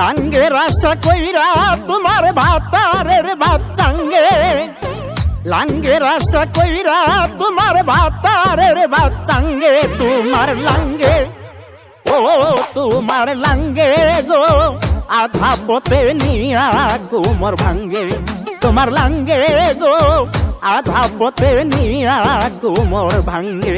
লাঙ্গের আশা কইরা তোমার ভাতারের বাচ্চাঙ্গে, লাঙ্গের আশা কইরা তোমার ভাতারের বাচ্চাঙ্গে, তোমার লাঙ্গে ও তোমার লাঙ্গে গো আধা পথে নিয়া কুমর ভাঙ্গে, তোমার লাঙ্গে গো আধা পথে নিয়া কুমর ভাঙ্গে।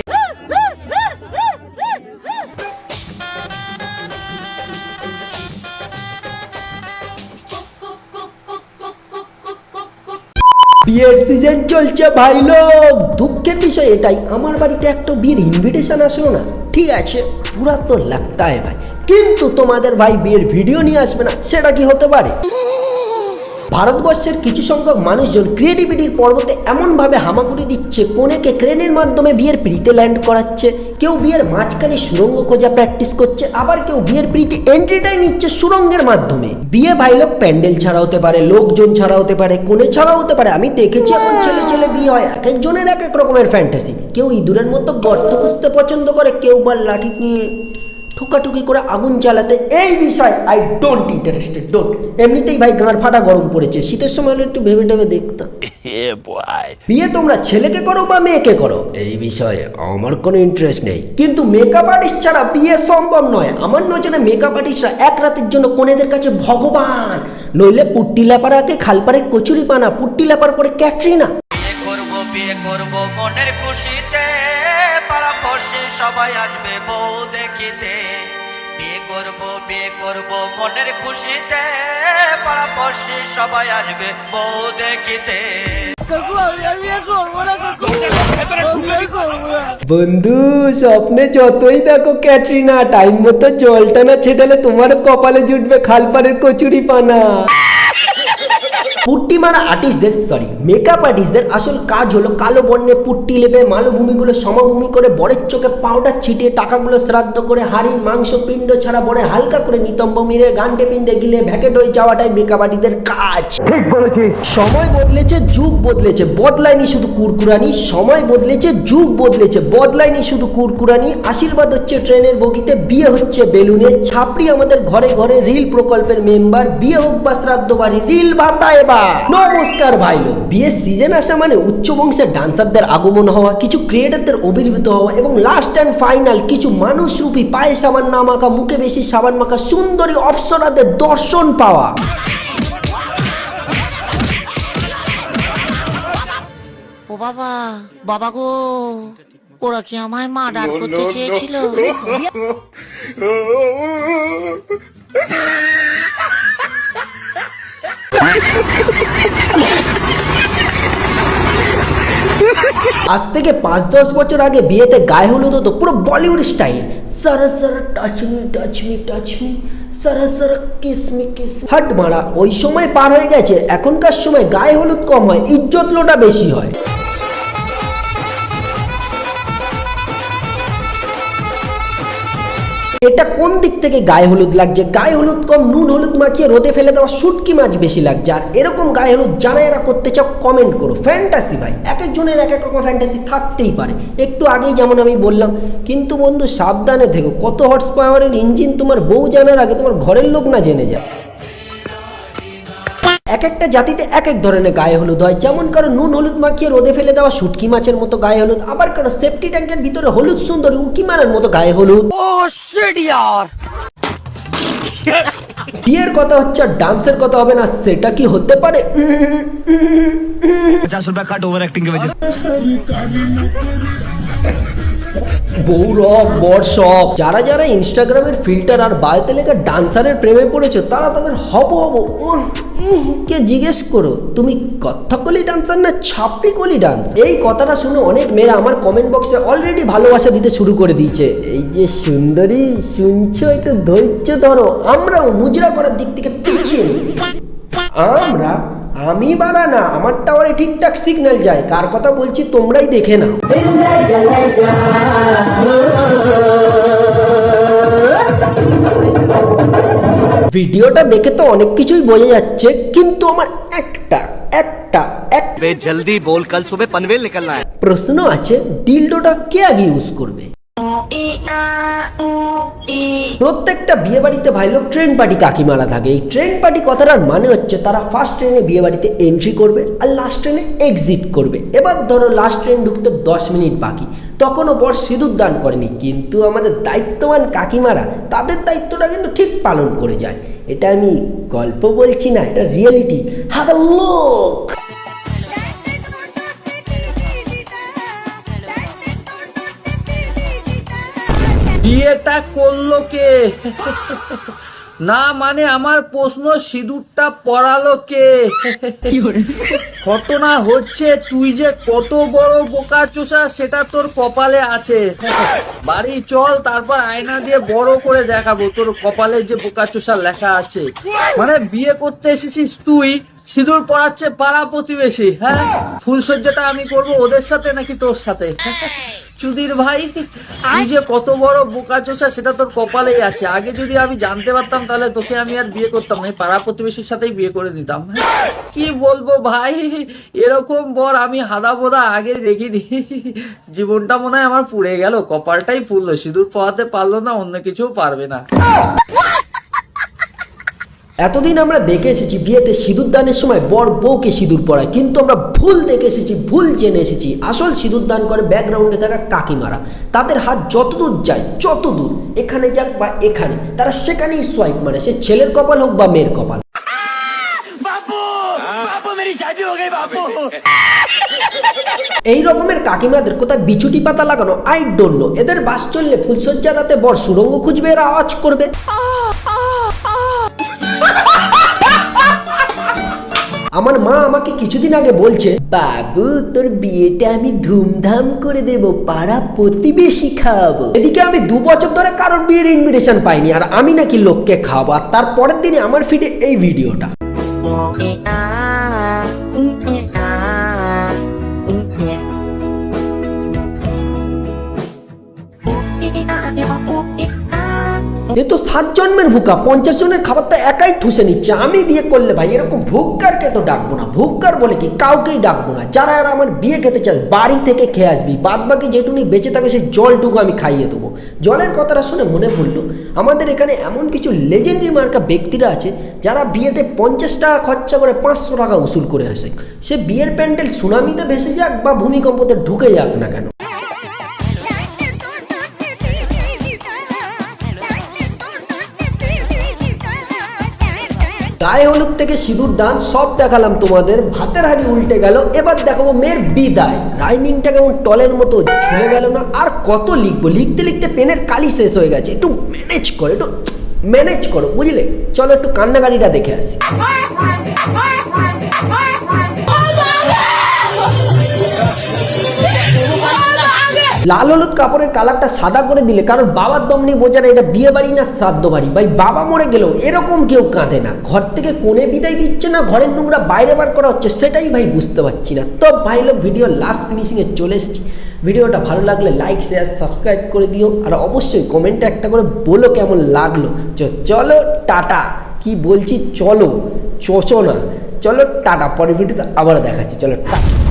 বিয়ের সিজন চলছে ভাই লোক। দুঃখের বিষয় এটাই, আমার বাড়িতে একটা বিয়ের ইনভিটেশন আসলো না। ঠিক আছে পুরা তো লাগতা है ভাই, কিন্তু তোমাদের ভাই বিয়ের ভিডিও নিয়ে আসবে না, সেটা কি হতে পারে? ভারতবর্ষের কিছু সংখ্যক মানুষজন ক্রিয়েটিভিটির পর্বতে এমনভাবে হামাগুড়ি দিচ্ছে, কনেকে ক্রেনের মাধ্যমে বিয়ের পিড়িতে ল্যান্ড করাচ্ছে, কেউ বিয়ের মাঝখানে সুড়ঙ্গ খোঁজা প্র্যাকটিস করছে, আবার কেউ বিয়ের পিড়িতে এন্ট্রিটাই নিচ্ছে সুড়ঙ্গের মাধ্যমে। বিয়ে ভাইলোক প্যান্ডেল ছাড়া হতে পারে, লোকজন ছাড়া হতে পারে, কোনে ছাড়া হতে পারে। আমি দেখেছি এখন ছেলে ছেলে বিয়ে হয়, এক একজনের এক এক রকমের ফ্যান্টাসি। কেউ ইঁদুরের মতো গর্ত খুঁজতে পছন্দ করে, কেউ বা লাঠি নিয়ে ঠুকাঠুকি করে আগুন জ্বালাতে। এই বিষয় আই ডোন্ট ইন্টারেস্টেড, ডোন্ট। এমনিতেই ভাই গাঁড় ফাটা গরম পড়েছে, শীতের সময় হলে একটু ভেবে টেবে দেখতাম। বিয়ে তোমরা ছেলেকে করো বা মেয়েকে করো, এই বিষয়ে আমার কোনো ইন্টারেস্ট নেই, কিন্তু মেকআপ আর্টিস্ট ছাড়া বিয়ে সম্ভব নয়। আমার নজরে মেকআপ আর্টিস্টরা এক রাতের জন্য কনেদের কাছে ভগবান, নইলে পুট্টি লেপারাকে খালপাড়ের কচুরি পানা, পুট্টি লেপার পরে ক্যাটরিনা। বিয়ে করব মনের খুশিতে, পাড়াপড়শি সবাই আসবে বউ দেখিতে। বিয়ে করব মনের খুশিতে, পাড়াপড়শি সবাই আসবে বউ দেখিতে। বন্ধু স্বপ্নে যতই দেখো ক্যাটরিনা, টাইম মতো জলটা না ছেটালে তোমার কপালে জুটবে খালপাড়ের কচুরি পানা। পুট্টি মারা আর্টিস্টদের, সরি মেকআপ আর্টিস্টদের আসল কাজ হলো কালো বর্ণে পুট্টি লেপে মালভূমিগুলো সমভূমি করে, বরের চোখে পাউডার ছিটিয়ে টাকাগুলো শ্রাদ্ধ করে, হাড়ির মাংস পিণ্ড ছাড়া বরে হালকা করে নিতম্ব মিরে গান্ডে পিণ্ডে গিলে ভ্যাকেট হয়ে যাওয়াটাই মেকআপ আর্টিস্টদের কাজ। ঠিক বলেছি। সময় বদলেছে, যুগ বদলেছে, বদলায়নি শুধু কুরকুরানি। সময় বদলেছে, যুগ বদলেছে, বদলায়নি শুধু কুরকুরানি। আশীর্বাদ হচ্ছে ট্রেনের বগিতে, বিয়ে হচ্ছে বেলুনে। ছাপড়ি আমাদের ঘরে ঘরে, রিল প্রকল্পের মেম্বার। বিয়ে হোক বা শ্রাদ্ধ বাড়ি, রিল ভাতা এবার। নমস্কার ভাই লোক। বিয়ের সিজন আসা মানে উচ্চ বংশের ডান্সারদের আগমন হওয়া, কিছু ক্রিয়েটরদের আবির্ভূত হওয়া, এবং লাস্ট অ্যান্ড ফাইনাল কিছু মানুষরূপী পায়ে সাবান না মাখা, মুখে বেশি সাবান মাখা সুন্দরী অপ্সরাদের দর্শন পাওয়া। ও বাবা, বাবা গো, ওরা কি আমায় মার্ডার করতে চেয়েছিল? আজ থেকে 5-10 বছর আগে বিয়েতে গায়ে হলুদ হতো পুরো বলিউড স্টাইল, সারা সারা touch me touch me touch me, সারা সারা কিস মি কিস। হাট মারা, ওই সময় পার হয়ে গেছে। এখনকার সময় গায়ে হলুদ কম হয়, ইজ্জত লোটা বেশি হয়। এটা কোন দিক থেকে গায়ে হলুদ লাগছে? গায়ে হলুদ কম, নুন হলুদ মাখিয়ে রোদে ফেলে দেওয়া শুটকি মাছ বেশি লাগছে। আর এরকম গায়ে হলুদ যারা এরা করতে চাও কমেন্ট করো। ফ্যান্টাসি ভাই, এক একজনের এক এক রকম ফ্যান্টাসি থাকতেই পারে। একটু আগেই যেমন আমি বললাম, কিন্তু বন্ধু সাবধানে থেকো, কত হর্স পাওয়ারের ইঞ্জিন তোমার বউ জানার আগে তোমার ঘরের লোক না জেনে যায়। এক একটা জাতিতে এক এক ধরনের গায়ে হলুদ হয়, যেমন কারো নুন হলুদ মাখিয়ে রোদে ফেলে দেওয়া শুটকি মাছের মতো গায়ে হলুদ, আবার কারো সেফটি ট্যাঙ্কের ভিতরে হলুদ সুন্দরী উকি মারার মতো গায়ে হলুদ। বিয়ের কথা হচ্ছে আর ডান্সের কথা হবে না, সেটা কি হতে পারে? 50 रुपया कट ओवर एक्टिंग की वजह से। বৌরব বর্ষক, যারা যারা ইনস্টাগ্রামের ফিল্টার আর বালতে লেখা ডান্সারের প্রেমে পড়েছো, তারা তাদের হব কে জিজ্ঞেস করো, তুমি কত্থকলি ডান্সার না ছাপড়িকলি ডান্স? এই কথাটা শুনে অনেক মেয়েরা আমার কমেন্ট বক্সে অলরেডি ভালোবাসা দিতে শুরু করে দিয়েছে। এই যে সুন্দরী শুনছো, একটু ধৈর্য ধরো, আমরাও মুজরা করার দিক থেকে পিছিয়ে নেই। আমি বাড়া না, আমার টাওয়ারে ঠিকঠাক সিগন্যাল যায়। কার কথা বলছি তোমরাই দেখে নাও। ভিডিওটা দেখে তো অনেক কিছুই বোঝা যাচ্ছে, কিন্তু আমার একটা जल्दी बोल, कल सुबह पनवेल निकलना है। প্রশ্ন আছে, ডিলডোটা কে আগে ইউজ করবে? প্রত্যেকটা বিয়ে বাড়িতে ভাই লোক ট্রেন পার্টি কাকিমারা থাকে। এই ট্রেন পার্টি কথাটার মানে হচ্ছে তারা ফার্স্ট ট্রেনে বিয়ে বাড়িতে এন্ট্রি করবে আর লাস্ট ট্রেনে এক্সিট করবে। এবার ধরো লাস্ট ট্রেন ঢুকতে 10 মিনিট বাকি, তখনও বর সিঁদুর দান করেনি, কিন্তু আমাদের দায়িত্ববান কাকিমারা তাদের দায়িত্বটা কিন্তু ঠিক পালন করে যায়। এটা আমি গল্প বলছি না, এটা রিয়েলিটি। হ্যাঁ লোক বিয়েটা করলো কে? না মানে আমার প্রশ্ন, সিঁদুরটা পরালো কে? ঘটনা হচ্ছে তুই যে কত বড় বোকা চোষা সেটা তোর কপালে আছে। বাড়ি চল, তারপর আয়না দিয়ে বড় করে দেখাবো তোর কপালে যে বোকা চোষা লেখা আছে। মানে বিয়ে করতে এসেছিস তুই, সিঁদুর পরাচ্ছে পাড়া প্রতিবেশী। হ্যাঁ, ফুলসজ্জাটা আমি করব ওদের সাথে নাকি তোর সাথে? চুদির ভাই, তুই যে কত বড় বোকা চোষা সেটা তোর কপালেই আছে। আগে যদি আমি জানতে পারতাম তাহলে তোকে আমি আর বিয়ে করতাম না, পাড়া প্রতিবেশীর সাথেই বিয়ে করে দিতাম। কি বলবো ভাই, এরকম বর আমি হাদা বোদা আগে দেখিনি। জীবনটা মনে হয় আমার পুড়ে গেল, কপালটাই পুড়লো, সিঁদুর পরাতে পারলো না, অন্য কিছুও পারবে না। এতদিন আমরা দেখে এসেছি বিয়েতে সিঁদুর দানের সময় বর বউকে সিঁদুর পরায়, কিন্তু আমরা ভুল দেখে এসেছি, ভুল জেনে এসেছি। আসল সিঁদুর দান করে ব্যাকগ্রাউন্ডে থাকা কাকিমারা। তাদের হাত যতদূর যায়, যতদূর এখানে যাক বা এখানে, তারা সেখানেই সোয়াইপ মারে, সে ছেলের কপাল হোক বা মেয়ের কপাল। এই রকমের কাকিমাদের কোথায় বিচুটি পাতা লাগানো আই ডোন্ট নো। এদের বাস চললে ফুলসজ্জা রাতে বর সুরঙ্গ খুঁজবে, এরা আওয়াজ করবে। আমার মা আমাকে কিছুদিন আগে বলছে, বাবু তোর বিয়েটা আমি ধুমধাম করে দেব, পাড়া প্রতিবেশী খাওয়াবো। এদিকে আমি 2 বছর ধরে কারোর বিয়ের ইনভিটেশন পাইনি, আর আমি নাকি লোককে খাওয়াবো। আর তারপরের দিনে আমার ফিডে এই ভিডিওটা। এ তো 7 জন্মের ভুকা, 50 জনের খাবারটা একাই ঠুসে নিচ্ছে। আমি বিয়ে করলে ভাই এরকম ভুক্কারকে তো ডাকবো না। ভুক্কার বলে কি, কাউকেই ডাকবো না। যারা যারা আমার বিয়ে খেতে চায় বাড়ি থেকে খেয়ে আসবি, বাদ বাকি যেটুকুনি বেঁচে থাকবে সেই জলটুকু আমি খাইয়ে দেবো। জলের কথাটা শুনে মনে পড়লো, আমাদের এখানে এমন কিছু লেজেন্ডারি মার্কা ব্যক্তিরা আছে যারা বিয়েতে 50 টাকা খরচা করে 500 টাকা উসুল করে আসে। সে বিয়ের প্যান্ডেল সুনামিতে ভেসে যাক বা ভূমিকম্পতে ঢুকে যাক না কেন। গায়ে হলুদ থেকে সিঁদুর দান সব দেখালাম তোমাদের, ভাতের হাঁড়ি উল্টে গেল। এবার দেখাবো মেয়ের বিদায়। রাইমিংটা কেমন টলের মতো ঝুলে গেল না? আর কত লিখবো, লিখতে লিখতে পেনের কালি শেষ হয়ে গেছে। একটু ম্যানেজ করো বুঝলে। চলো একটু কান্নাকাটিটা দেখে আসি। লাল হলুদ কাপড়ের কালারটা সাদা করে দিলে কারণ বাবার দম নেই বোঝা না এটা বিয়ে বাড়ি না শ্রাদ্ধ বাড়ি। ভাই বাবা মরে গেলেও এরকম কেউ কাঁদে না। ঘর থেকে কোণে বিদায় দিচ্ছে না, ঘরের নোংরা বাইরে বার করা হচ্ছে, সেটাই ভাই বুঝতে পারছি না। তো ভাই লোক ভিডিও লাস্ট ফিনিশিংয়ে চলে এসেছি। ভিডিওটা ভালো লাগলে লাইক শেয়ার সাবস্ক্রাইব করে দিও, আর অবশ্যই কমেন্টে একটা করে বলো কেমন লাগলো। চলো টাটা, কি বলছি চলো, চোচো না, চলো টাটা। পরের ভিডিওতে আবার দেখাচ্ছি, চলো টাটা।